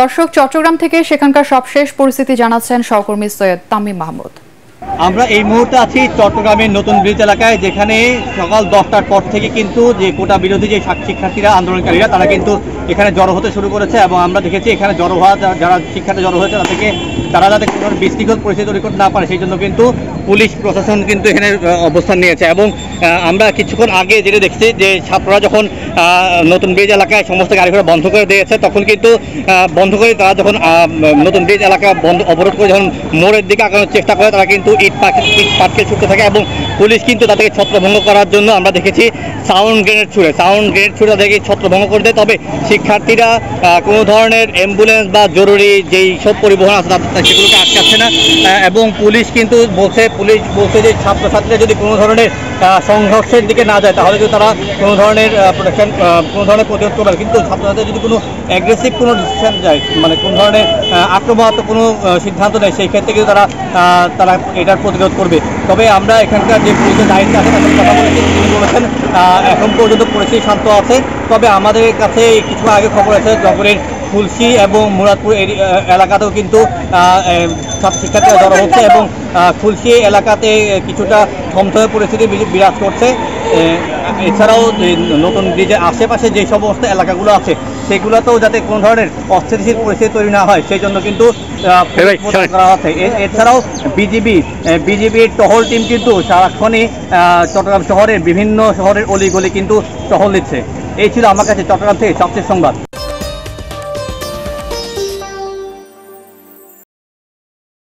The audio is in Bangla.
দর্শক, চট্টগ্রাম থেকে সেখানকার সবশেষ পরিস্থিতি জানাচ্ছেন সহকর্মী সৈয়দ তামিম মাহমুদ। আমরা এই মুহূর্তে আছি চট্টগ্রামের নতুন ব্রিজ এলাকায়, যেখানে সকাল 10টার পর থেকে কিন্তু যে কোটা বিরোধী যে শিক্ষার্থীরা আন্দোলনকারীরা তারা কিন্তু এখানে জড়ো হতে শুরু করেছে। এবং আমরা দেখেছি এখানে জড়ো হওয়া যারা শিক্ষার্থী জড়ো হয়েছে তারা যাতে কোনো বিশৃঙ্খল পরিস্থিতি তৈরি করতে না পারে সেই জন্য কিন্তু পুলিশ প্রশাসন কিন্তু এখানে অবস্থান নিয়েছে। এবং আমরা কিছুক্ষণ আগে যেটা দেখছি যে ছাত্ররা যখন নতুন ব্রিজ এলাকায় সমস্ত গাড়ি ঘোড়া বন্ধ করে দিয়েছে, তখন কিন্তু বন্ধ করে তারা যখন নতুন ব্রিজ এলাকা অবরোধ করে যখন মোড়ের দিকে আগানোর চেষ্টা করে, তারা কিন্তু ইট পাটকেল ছুটতে থাকে। এবং পুলিশ কিন্তু তাদেরকে ছত্রভঙ্গ করার জন্য আমরা দেখেছি সাউন্ড গ্রেনেড ছুড়ে তাদেরকে ছত্রভঙ্গ করে দেয়। তবে শিক্ষার্থীরা কোনো ধরনের অ্যাম্বুলেন্স বা জরুরি যেই সব পরিবহন আছে সেগুলোকে আটকাচ্ছে না। এবং পুলিশ বলছে যে ছাত্রছাত্রীরা যদি কোনো ধরনের সংঘর্ষের দিকে না যায় তাহলে কিন্তু তারা কোনো ধরনের প্রতিরোধ করবে। কিন্তু ছাত্রছাত্রীরা যদি কোনো অ্যাগ্রেসিভ কোনো ডিসিশন যায়, মানে কোনো ধরনের আক্রমণাত্মক কোনো সিদ্ধান্ত নেয়, সেই ক্ষেত্রে কিন্তু তারা এটার প্রতিরোধ করবে। তবে আমরা এখানকার যে পুলিশের দায়িত্ব আছে তাদের কথা বলেছি, তিনি বলেছেন এখন পর্যন্ত পরিস্থিতি শান্ত আছে। তবে আমাদের কাছে কিছু আগে খবর আছে নগরের খুলশী এবং মুরাদপুর এলাকাতেও কিন্তু শিক্ষার্থীরা জড়ো হচ্ছে এবং খুলশী এলাকাতে কিছুটা থমথমে পরিস্থিতি বিরাজ করছে। এছাড়াও নতুন ব্রিজের আশেপাশে যে সমস্ত এলাকাগুলো আছে সেগুলোতেও যাতে কোনো ধরনের অস্থিতিশীল পরিস্থিতি তৈরি না হয় সেই জন্য কিন্তু করা হচ্ছে। এছাড়াও বিজিবির টহল টিম কিন্তু সারাক্ষণই চট্টগ্রাম শহরের বিভিন্ন শহরের অলিগলি কিন্তু টহল দিচ্ছে। এই ছিল আমার কাছে চট্টগ্রাম থেকে সবচেয়ে সংবাদ।